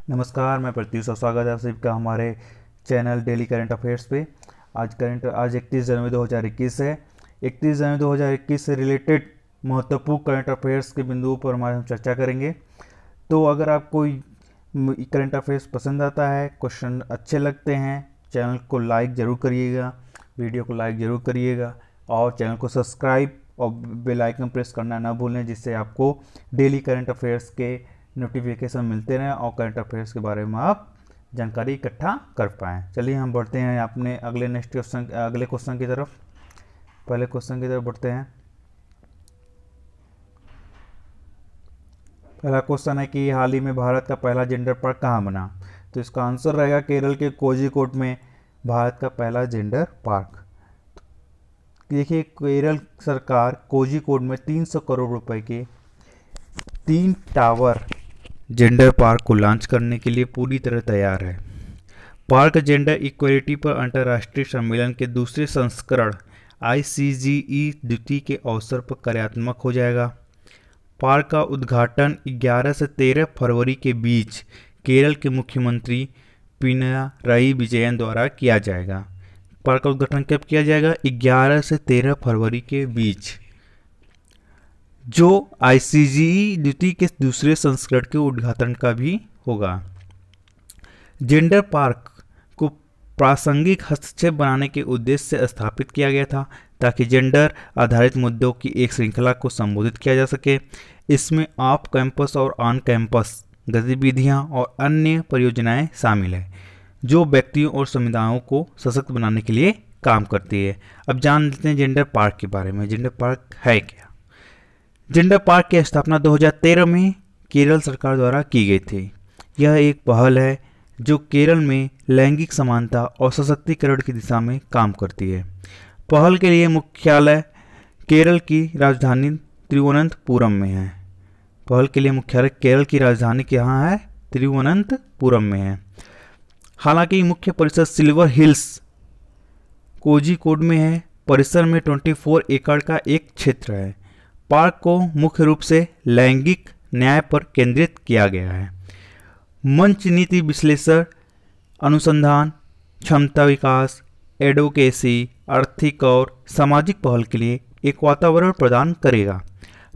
नमस्कार, मैं प्रत्युष और स्वागत है आप सभी का हमारे चैनल डेली करंट अफेयर्स पे। आज 31 जनवरी 2021 है। 31 जनवरी 2021 से रिलेटेड महत्वपूर्ण करंट अफेयर्स के बिंदुओं पर हम चर्चा करेंगे। तो अगर आपको करंट अफेयर्स पसंद आता है, क्वेश्चन अच्छे लगते हैं, चैनल को लाइक ज़रूर करिएगा, वीडियो को लाइक ज़रूर करिएगा और चैनल को सब्सक्राइब और बेल आइकन प्रेस करना ना भूलें, जिससे आपको डेली करंट अफेयर्स के नोटिफिकेशन मिलते रहें और करंट अफेयर्स के बारे में आप जानकारी इकट्ठा कर पाएँ। चलिए हम बढ़ते हैं अपने अगले क्वेश्चन की तरफ। पहले क्वेश्चन की तरफ बढ़ते हैं। पहला क्वेश्चन है कि हाल ही में भारत का पहला जेंडर पार्क कहाँ बना? तो इसका आंसर रहेगा केरल के कोझिकोड में भारत का पहला जेंडर पार्क। देखिए, केरल सरकार कोझिकोड में 300 करोड़ रुपए के 3 टावर जेंडर पार्क को लॉन्च करने के लिए पूरी तरह तैयार है। पार्क जेंडर इक्वलिटी पर अंतर्राष्ट्रीय सम्मेलन के दूसरे संस्करण ICGE द्वितीय के अवसर पर कार्यात्मक हो जाएगा। पार्क का उद्घाटन 11 से 13 फरवरी के बीच केरल के मुख्यमंत्री पिनाराई विजयन द्वारा किया जाएगा। पार्क का उद्घाटन कब किया जाएगा? 11 से 13 फरवरी के बीच, जो ICGE द्वितीय के दूसरे संस्करण के उद्घाटन का भी होगा। जेंडर पार्क को प्रासंगिक हस्तक्षेप बनाने के उद्देश्य से स्थापित किया गया था ताकि जेंडर आधारित मुद्दों की एक श्रृंखला को संबोधित किया जा सके। इसमें ऑफ कैंपस और ऑन कैंपस गतिविधियां और अन्य परियोजनाएं शामिल हैं जो व्यक्तियों और समुदायों को सशक्त बनाने के लिए काम करती है। अब जान लेते हैं जेंडर पार्क के बारे में। जेंडर पार्क है क्या? जेंडर पार्क की स्थापना 2013 में केरल सरकार द्वारा की गई थी। यह एक पहल है जो केरल में लैंगिक समानता और सशक्तिकरण की दिशा में काम करती है। पहल के लिए मुख्यालय केरल की राजधानी तिरुवनंतपुरम में है। पहल के लिए मुख्यालय केरल की राजधानी कहाँ है? तिरुवनंतपुरम में है। हालांकि मुख्य परिसर सिल्वर हिल्स कोझिकोड में है। परिसर में 24 एकड़ का एक क्षेत्र है। पार्क को मुख्य रूप से लैंगिक न्याय पर केंद्रित किया गया है। मंच नीति विश्लेषण, अनुसंधान, क्षमता विकास, एडवोकेसी, आर्थिक और सामाजिक पहल के लिए एक वातावरण प्रदान करेगा।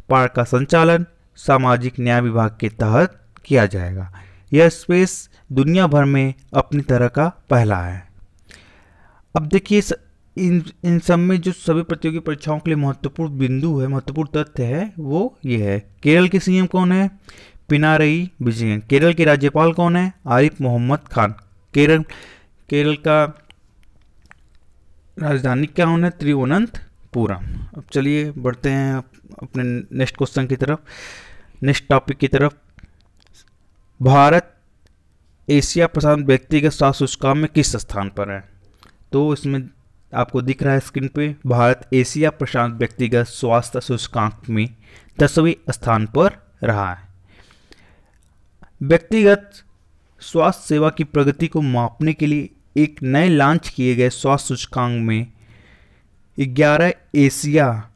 पार्क का संचालन सामाजिक न्याय विभाग के तहत किया जाएगा। यह स्पेस दुनिया भर में अपनी तरह का पहला है। अब देखिए, इन सब में जो सभी प्रतियोगी परीक्षाओं के लिए महत्वपूर्ण बिंदु है, महत्वपूर्ण तथ्य है, वो ये है। केरल के CM कौन है? पिनाराई विजयन। केरल के राज्यपाल कौन है? आरिफ मोहम्मद खान। केरल का राजधानी क्या होना है? तिरुवनंतपुरम। अब चलिए बढ़ते हैं अपने नेक्स्ट क्वेश्चन की तरफ, नेक्स्ट टॉपिक की तरफ। भारत एशिया प्रशांत व्यक्तिगत स्वास्थ्य सूचकांक में किस स्थान पर है? तो इसमें आपको दिख रहा है स्क्रीन पे, भारत एशिया प्रशांत व्यक्तिगत स्वास्थ्य सूचकांक में 10वें स्थान पर रहा है। व्यक्तिगत स्वास्थ्य सेवा की प्रगति को मापने के लिए एक नए लॉन्च किए गए स्वास्थ्य सूचकांक में 11 एशिया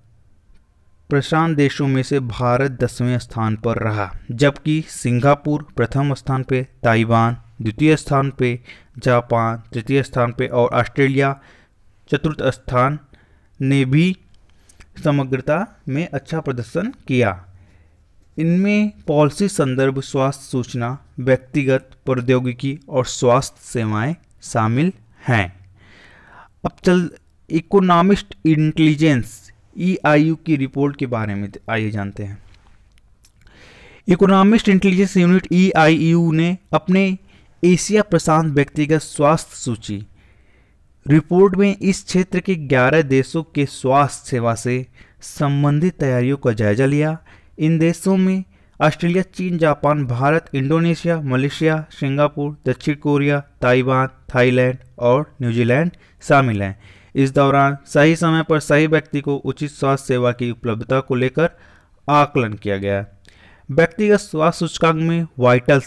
प्रशांत देशों में से भारत 10वें स्थान पर रहा, जबकि सिंगापुर प्रथम स्थान पे, ताइवान द्वितीय स्थान पे, जापान तृतीय स्थान पे और ऑस्ट्रेलिया चतुर्थ स्थान ने भी समग्रता में अच्छा प्रदर्शन किया। इनमें पॉलिसी संदर्भ, स्वास्थ्य सूचना, व्यक्तिगत प्रौद्योगिकी और स्वास्थ्य सेवाएं शामिल हैं। अब चल इकोनॉमिस्ट इंटेलिजेंस EIU की रिपोर्ट के बारे में आइए जानते हैं। इकोनॉमिस्ट इंटेलिजेंस यूनिट EIU ने अपने एशिया प्रशांत व्यक्तिगत स्वास्थ्य सूची रिपोर्ट में इस क्षेत्र के 11 देशों के स्वास्थ्य सेवा से संबंधित तैयारियों का जायजा लिया। इन देशों में ऑस्ट्रेलिया, चीन, Japan, Bharat, Indonesia, Malaysia, Singapore, दक्षिण कोरिया, ताइवान, थाईलैंड और न्यूजीलैंड शामिल हैं। इस दौरान सही समय पर सही व्यक्ति को उचित स्वास्थ्य सेवा की उपलब्धता को लेकर आकलन किया गया। व्यक्तिगत स्वास्थ्य सूचकांक में वाइटल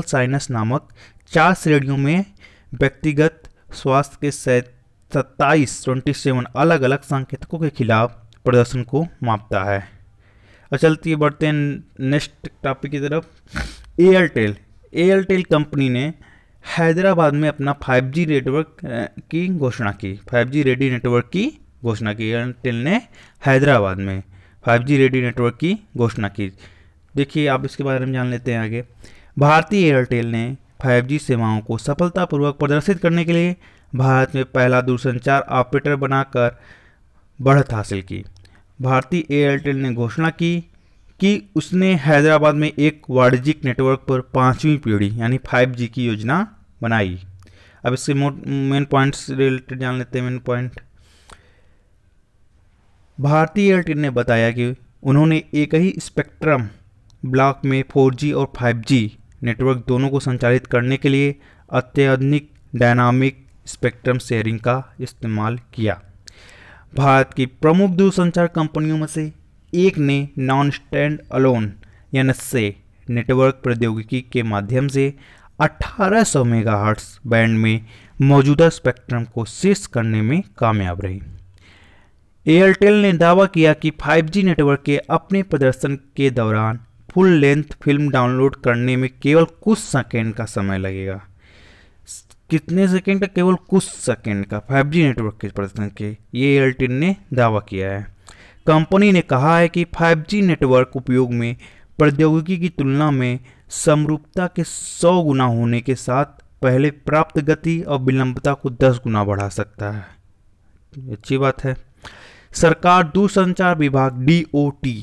साइनस नामक 4 श्रेणियों में व्यक्तिगत स्वास्थ्य के 27 अलग अलग संकेतकों के खिलाफ प्रदर्शन को मापता है। और चलती बढ़ते हैं नेक्स्ट टॉपिक की तरफ। एयरटेल कंपनी ने हैदराबाद में अपना 5G नेटवर्क की घोषणा की, 5G रेडी नेटवर्क की घोषणा की। एयरटेल ने हैदराबाद में 5G रेडी नेटवर्क की घोषणा की। देखिए आप इसके बारे में जान लेते हैं आगे। भारतीय एयरटेल ने 5G सेवाओं को सफलतापूर्वक प्रदर्शित करने के लिए भारत में पहला दूरसंचार ऑपरेटर बनाकर बढ़त हासिल की। भारतीय एयरटेल ने घोषणा की कि उसने हैदराबाद में एक वाणिज्यिक नेटवर्क पर 5वीं पीढ़ी यानी 5G की योजना बनाई। अब इसके मेन पॉइंट्स रिलेटेड जान लेते हैं। मेन पॉइंट, भारतीय एयरटेल ने बताया कि उन्होंने एक ही स्पेक्ट्रम ब्लॉक में 4G और 5G नेटवर्क दोनों को संचालित करने के लिए अत्याधुनिक डायनामिक स्पेक्ट्रम शेयरिंग का इस्तेमाल किया। भारत की प्रमुख दूरसंचार कंपनियों में से एक ने non stand alone NSA network प्रौद्योगिकी के माध्यम से 1800 मेगाहर्ट्ज बैंड में मौजूदा स्पेक्ट्रम को सीज करने में कामयाब रही। एयरटेल ने दावा किया कि 5G नेटवर्क के अपने प्रदर्शन के दौरान फुल लेंथ फिल्म डाउनलोड करने में केवल कुछ सेकंड का समय लगेगा। कितने सेकंड का? केवल कुछ सेकंड का 5G नेटवर्क के प्रदर्शन के, ये एयरटेल ने दावा किया है। कंपनी ने कहा है कि 5G नेटवर्क उपयोग में प्रौद्योगिकी की तुलना में समरूपता के 100 गुना होने के साथ पहले प्राप्त गति और विलंबता को 10 गुना बढ़ा सकता है। अच्छी बात है। सरकार दूरसंचार विभाग DOT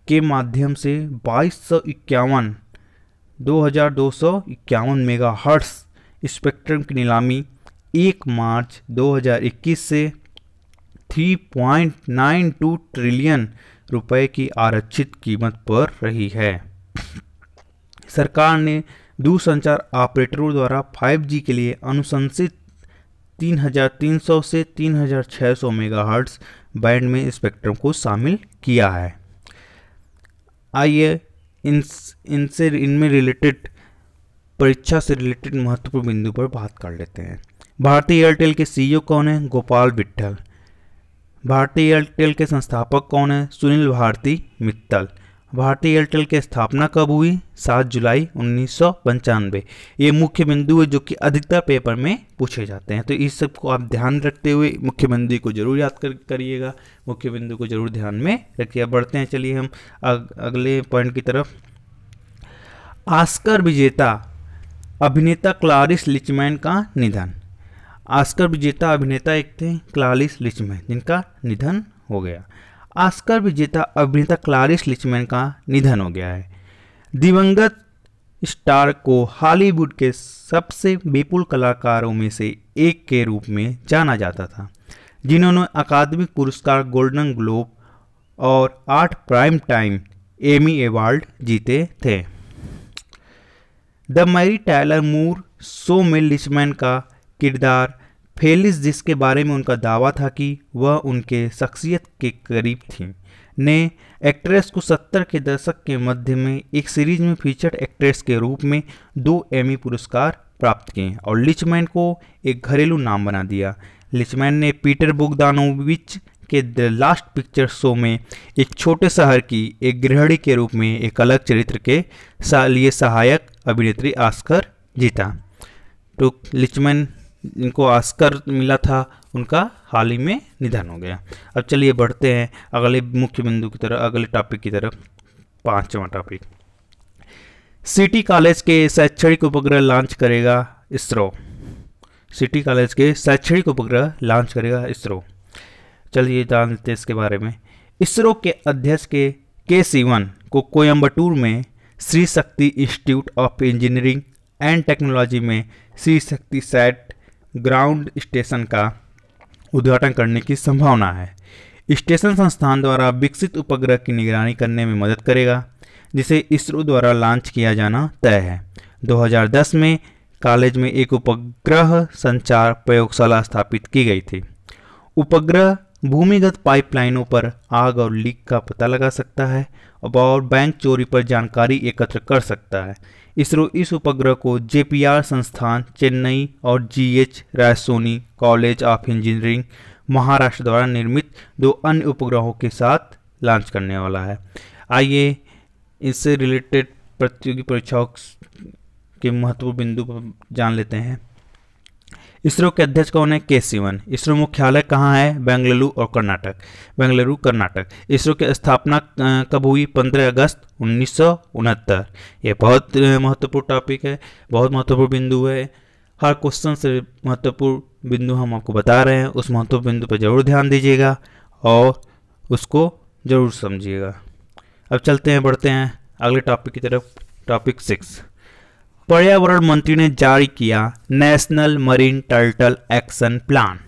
के माध्यम से 2251 मेगाहर्ट्ज स्पेक्ट्रम की नीलामी 1 मार्च 2021 से 3.92 ट्रिलियन रुपए की आरक्षित कीमत पर रही है। सरकार ने दूरसंचार ऑपरेटरों द्वारा 5G के लिए अनुशंसित 3300 से 3600 मेगाहर्ट्ज बैंड में स्पेक्ट्रम को शामिल किया है। आइए इनमें रिलेटेड परीक्षा से रिलेटेड महत्वपूर्ण बिंदु पर बात कर लेते हैं। भारतीय एयरटेल के CEO कौन है? गोपाल विट्ठल। भारतीय एयरटेल के संस्थापक कौन है? सुनील भारती मित्तल। भारतीय एयरटेल की स्थापना कब हुई? 7 जुलाई 1995। ये मुख्य बिंदु है जो कि अधिकतर पेपर में पूछे जाते हैं, तो इस सब को आप ध्यान रखते हुए मुख्य बिंदु को जरूर याद करिएगा, मुख्य बिंदु को जरूर ध्यान में रखिए। बढ़ते हैं, चलिए हम अगले पॉइंट की तरफ। ऑस्कर विजेता अभिनेता क्लैरिस लिचमैन का निधन। ऑस्कर विजेता अभिनेता एक थे क्लैरिस लिचमैन, जिनका निधन हो गया। ऑस्कर विजेता अभिनेता क्लैरिस लिचमैन का निधन हो गया है। दिवंगत स्टार को हॉलीवुड के सबसे विपुल कलाकारों में से एक के रूप में जाना जाता था, जिन्होंने अकादमिक पुरस्कार, गोल्डन ग्लोब और 8 प्राइम टाइम एमी अवार्ड जीते थे। The Mary Tyler Moore show में लिचमैन का किरदार फेलिस, जिसके बारे में उनका दावा था कि वह उनके शख्सियत के करीब थी, ने एक्ट्रेस को 70 के दशक के मध्य में एक सीरीज में फीचर्ड एक्ट्रेस के रूप में 2 एमी पुरस्कार प्राप्त किए और लिचमैन को एक घरेलू नाम बना दिया। लिचमैन ने पीटर बोगदानोविच के द लास्ट पिक्चर शो में एक छोटे शहर की एक गृहिणी के रूप में एक अलग चरित्र के लिए सहायक अभिनेत्री ऑस्कर जीता। तो लिचमैन, जिनको ऑस्कर मिला था, उनका हाल ही में निधन हो गया। अब चलिए बढ़ते हैं अगले मुख्य बिंदु की तरफ, अगले टॉपिक की तरफ। 5वां टॉपिक, सिटी कॉलेज के शैक्षणिक उपग्रह लॉन्च करेगा इसरो। सिटी कॉलेज के शैक्षणिक उपग्रह लॉन्च करेगा इसरो। चलिए जान लेते हैं इसके बारे में। इसरो के अध्यक्ष के सिवन को कोयम्बटूर में Shri Shakti institute of engineering and technology में Shri Shakti set ground station का उद्घाटन करने की संभावना है। स्टेशन संस्थान द्वारा विकसित उपग्रह की निगरानी करने में मदद करेगा, जिसे इसरो द्वारा लॉन्च किया जाना तय है। 2010 में कॉलेज में एक उपग्रह संचार प्रयोगशाला स्थापित की गई थी। उपग्रह भूमिगत पाइपलाइनों पर आग और लीक का पता लगा सकता है और बैंक चोरी पर जानकारी एकत्र कर सकता है। इसरो इस उपग्रह को JPR संस्थान चेन्नई और GH Raisoni college of engineering Maharashtra द्वारा निर्मित 2 अन्य उपग्रहों के साथ लॉन्च करने वाला है। आइए इससे रिलेटेड प्रतियोगी परीक्षाओं के महत्वपूर्ण बिंदु पर जान लेते हैं। इसरो के अध्यक्ष कौन है? के सिवन। इसरो मुख्यालय कहाँ है? बेंगलुरु और कर्नाटक, बेंगलुरु कर्नाटक। इसरो की स्थापना कब हुई? 15 अगस्त 1969। ये बहुत महत्वपूर्ण टॉपिक है, बहुत महत्वपूर्ण बिंदु है। हर क्वेश्चन से महत्वपूर्ण बिंदु हम आपको बता रहे हैं, उस महत्वपूर्ण बिंदु पर जरूर ध्यान दीजिएगा और उसको जरूर समझिएगा। अब चलते हैं, बढ़ते हैं अगले टॉपिक की तरफ। टॉपिक 6, पर्यावरण मंत्री ने जारी किया national marine turtle action plan.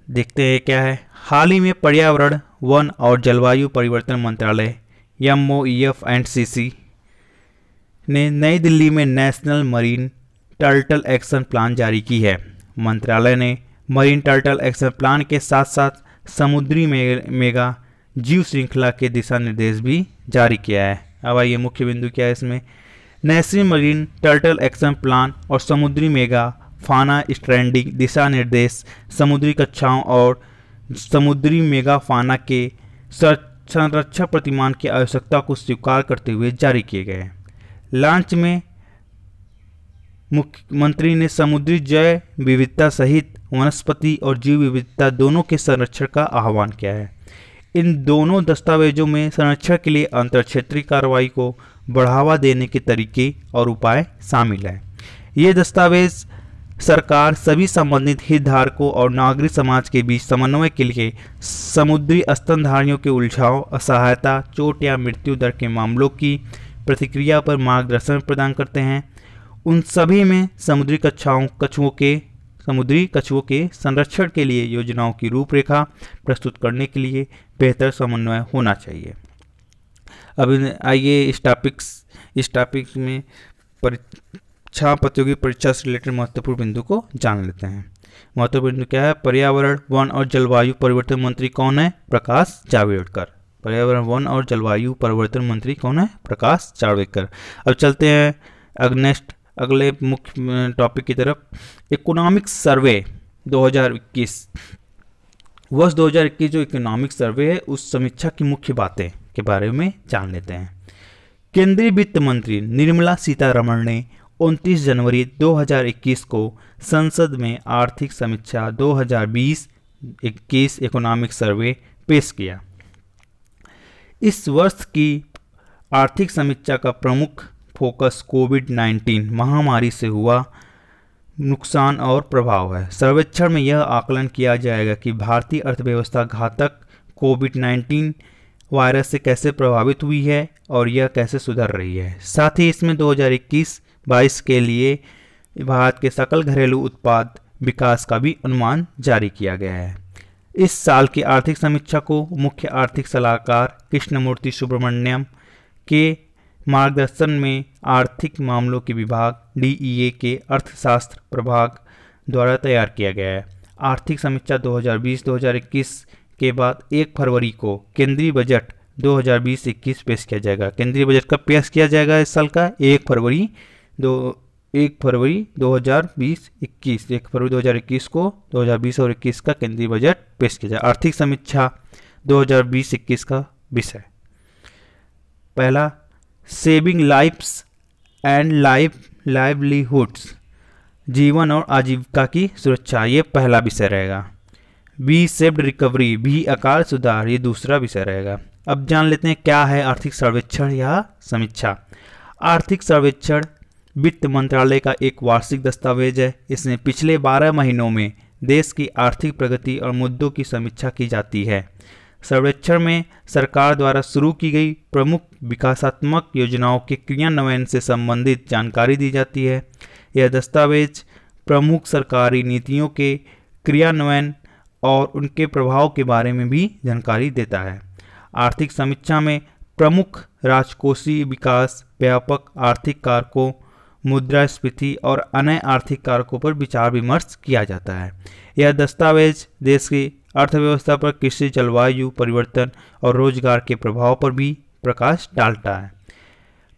देखते हैं क्या है। हाल ही में पर्यावरण, वन और जलवायु परिवर्तन मंत्रालय MOEF&CC ने नई दिल्ली में national marine turtle action plan जारी की है। मंत्रालय ने मरीन टर्टल एक्शन प्लान के साथ साथ समुद्री मेगा जीव श्रृंखला के दिशा निर्देश भी जारी किया है। अब आइए मुख्य बिंदु क्या है इसमें। National marine turtle action plan और समुद्री मेगा फाना स्ट्रैंडिंग दिशा निर्देश समुद्री कक्षाओं और समुद्री मेगा फाना के संरक्षण प्रतिमान की आवश्यकता को स्वीकार करते हुए जारी किए गए। लॉन्च में मुख्यमंत्री ने समुद्री जैव विविधता सहित वनस्पति और जीव विविधता दोनों के संरक्षण का आह्वान किया है। इन दोनों दस्तावेजों में संरक्षण के लिए अंतर्क्षेत्रीय कार्रवाई को बढ़ावा देने के तरीके और उपाय शामिल हैं। ये दस्तावेज सरकार, सभी संबंधित हितधारकों और नागरिक समाज के बीच समन्वय के लिए समुद्री स्तनधारियों के उलझाव, असहायता, चोट या मृत्यु दर के मामलों की प्रतिक्रिया पर मार्गदर्शन प्रदान करते हैं। उन सभी में समुद्री कछुओं के संरक्षण के लिए योजनाओं की रूपरेखा प्रस्तुत करने के लिए बेहतर समन्वय होना चाहिए। अब आइए इस टॉपिक में परीक्षा, प्रतियोगी परीक्षा से रिलेटेड महत्वपूर्ण बिंदु को जान लेते हैं। महत्वपूर्ण बिंदु क्या है? पर्यावरण, वन और जलवायु परिवर्तन मंत्री कौन है? प्रकाश जावड़ेकर। पर्यावरण, वन और जलवायु परिवर्तन मंत्री कौन है? प्रकाश जावड़ेकर। अब चलते हैं अगले मुख्य टॉपिक की तरफ। इकोनॉमिक सर्वे 2021, वर्ष 2021 जो इकोनॉमिक सर्वे है उस समीक्षा की मुख्य बातें के बारे में जान लेते हैं। केंद्रीय वित्त मंत्री निर्मला सीतारमण ने 29 जनवरी 2021 को संसद में आर्थिक समीक्षा 2020-21 इकोनॉमिक सर्वे पेश किया। इस वर्ष की आर्थिक समीक्षा का प्रमुख फोकस कोविड-19 महामारी से हुआ नुकसान और प्रभाव है। सर्वेक्षण में यह आकलन किया जाएगा कि भारतीय अर्थव्यवस्था घातक कोविड-19 वायरस से कैसे प्रभावित हुई है और यह कैसे सुधर रही है। साथ ही इसमें 2021-22 के लिए भारत के सकल घरेलू उत्पाद विकास का भी अनुमान जारी किया गया है। इस साल की आर्थिक समीक्षा को मुख्य आर्थिक सलाहकार कृष्णमूर्ति सुब्रमण्यम के मार्गदर्शन में आर्थिक मामलों के विभाग DEA के अर्थशास्त्र प्रभाग द्वारा तैयार किया गया है। आर्थिक समीक्षा 2020-2021 के बाद 1 फरवरी को केंद्रीय बजट 2020-21 पेश किया जाएगा। केंद्रीय बजट कब पेश किया जाएगा इस साल का? 1 फरवरी 2020-21, 1 फरवरी 2021 को 2020 और 21 का केंद्रीय बजट पेश किया जाएगा। आर्थिक समीक्षा 2020-21 का विषय पहला, सेविंग लाइफ्स एंड लाइवलीहुड्स, जीवन और आजीविका की सुरक्षा, ये पहला विषय रहेगा। बी शेप्ड रिकवरी, भी आकार सुधार, ये दूसरा विषय रहेगा। अब जान लेते हैं क्या है आर्थिक सर्वेक्षण या समीक्षा। आर्थिक सर्वेक्षण वित्त मंत्रालय का एक वार्षिक दस्तावेज है। इसमें पिछले 12 महीनों में देश की आर्थिक प्रगति और मुद्दों की समीक्षा की जाती है। सर्वेक्षण में सरकार द्वारा शुरू की गई प्रमुख विकासात्मक योजनाओं के क्रियान्वयन से संबंधित जानकारी दी जाती है। यह दस्तावेज प्रमुख सरकारी नीतियों के क्रियान्वयन और उनके प्रभाव के बारे में भी जानकारी देता है। आर्थिक समीक्षा में प्रमुख राजकोषीय विकास, व्यापक आर्थिक कारकों, मुद्रास्फीति और अन्य आर्थिक कारकों पर विचार विमर्श किया जाता है। यह दस्तावेज देश की अर्थव्यवस्था पर कृषि, जलवायु परिवर्तन और रोजगार के प्रभाव पर भी प्रकाश डालता है।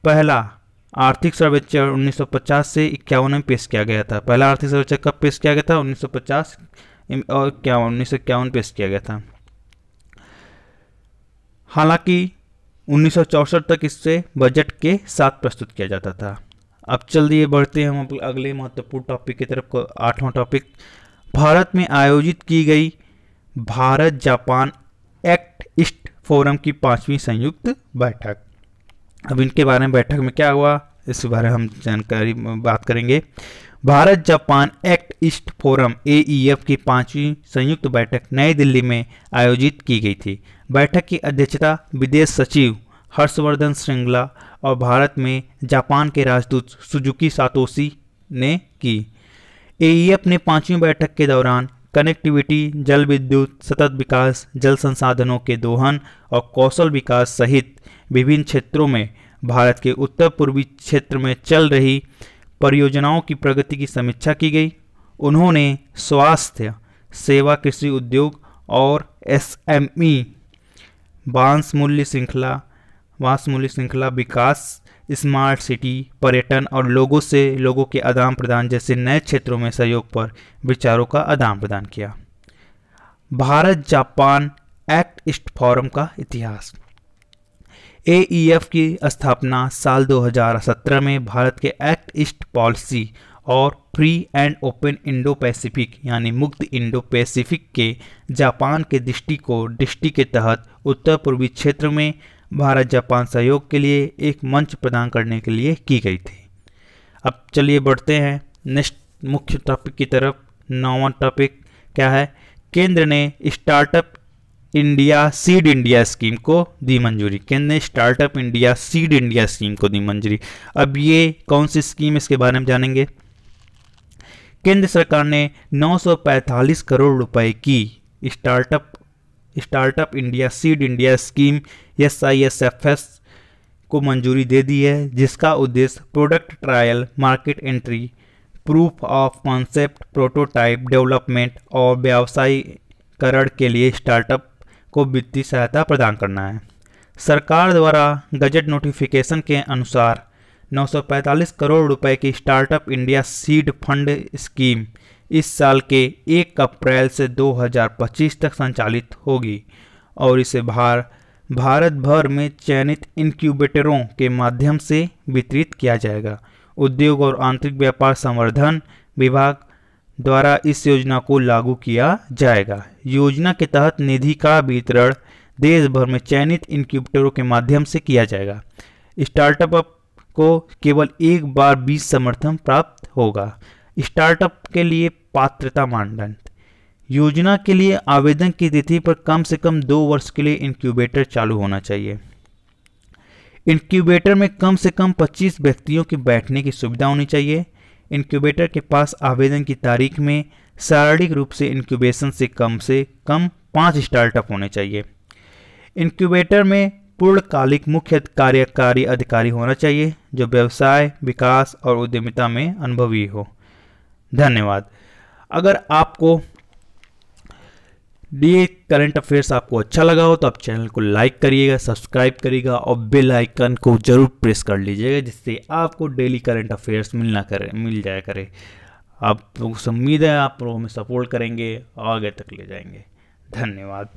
पहला आर्थिक सर्वेक्षण 1950 से 51 में पेश किया गया था। पहला आर्थिक सर्वेक्षण कब पेश किया गया था? 1950 और 1951 पेश किया गया था। हालांकि 1964 तक इससे बजट के साथ प्रस्तुत किया जाता था। अब चलिए बढ़ते हैं हम अगले महत्वपूर्ण टॉपिक की तरफ। 8वां टॉपिक, भारत में आयोजित की गई Bharat Japan act east forum की 5वीं संयुक्त बैठक। अब इनके बारे में बैठक में क्या हुआ, इस बारे में हम जानकारी बात करेंगे। Bharat Japan act east forum AEF की 5वीं संयुक्त बैठक नई दिल्ली में आयोजित की गई थी। बैठक की अध्यक्षता विदेश सचिव हर्षवर्धन श्रृंगला और भारत में जापान के राजदूत सुजुकी सातोशी ने की। AEF ने 5वीं बैठक के दौरान कनेक्टिविटी, जल विद्युत, सतत विकास, जल संसाधनों के दोहन और कौशल विकास सहित विभिन्न क्षेत्रों में भारत के उत्तर पूर्वी क्षेत्र में चल रही परियोजनाओं की प्रगति की समीक्षा की गई। उन्होंने स्वास्थ्य सेवा, कृषि उद्योग और SME बांस मूल्य श्रृंखला विकास, स्मार्ट सिटी, पर्यटन और लोगों के आदान प्रदान जैसे नए क्षेत्रों में सहयोग पर विचारों का आदान प्रदान किया। Bharat Japan act east forum का इतिहास। AEF की स्थापना साल 2017 में भारत के एक्ट ईस्ट पॉलिसी और free and open Indo Pacific यानी मुक्त इंडो पैसिफिक के जापान के दृष्टि के तहत उत्तर पूर्वी क्षेत्र में भारत जापान सहयोग के लिए एक मंच प्रदान करने के लिए की गई थी। अब चलिए बढ़ते हैं नेक्स्ट मुख्य टॉपिक की तरफ। 9वां टॉपिक क्या है, केंद्र ने startup India seed India scheme को दी मंजूरी। केंद्र ने startup India seed India scheme को दी मंजूरी। अब ये कौन सी स्कीम है इसके बारे में जानेंगे। केंद्र सरकार ने 945 करोड़ रुपए की startup India seed India scheme SISFS को मंजूरी दे दी है, जिसका उद्देश्य product trial, market entry, proof of concept, prototype development और व्यावसायीकरण के लिए स्टार्टअप को वित्तीय सहायता प्रदान करना है। सरकार द्वारा गजट नोटिफिकेशन के अनुसार 945 करोड़ रुपए की startup India seed fund scheme इस साल के 1 अप्रैल से 2025 तक संचालित होगी और इसे भारत भर में चयनित इनक्यूबेटरों के माध्यम से वितरित किया जाएगा। उद्योग और आंतरिक व्यापार संवर्धन विभाग द्वारा इस योजना को लागू किया जाएगा। योजना के तहत निधि का वितरण देश भर में चयनित इनक्यूबेटरों के माध्यम से किया जाएगा। स्टार्टअप को केवल एक बार बीज समर्थन प्राप्त होगा। स्टार्टअप के लिए पात्रता मानदंड। योजना के लिए आवेदन की तिथि पर कम से कम 2 वर्ष के लिए इंक्यूबेटर चालू होना चाहिए। इंक्यूबेटर में कम से कम 25 व्यक्तियों के बैठने की सुविधा होनी चाहिए। इंक्यूबेटर के पास आवेदन की तारीख में शारीरिक रूप से इंक्यूबेशन से कम 5 स्टार्टअप होने चाहिए। इंक्यूबेटर में पूर्णकालिक मुख्य कार्यकारी अधिकारी होना चाहिए जो व्यवसाय विकास और उद्यमिता में अनुभवी हो। धन्यवाद। अगर आपको ये करंट अफेयर्स आपको अच्छा लगा हो तो आप चैनल को लाइक करिएगा, सब्सक्राइब करिएगा और बेल आइकन को जरूर प्रेस कर लीजिएगा, जिससे आपको डेली करंट अफेयर्स मिल जाया करे। आप लोगों से उम्मीद है आप लोग हमें सपोर्ट करेंगे, आगे तक ले जाएंगे। धन्यवाद।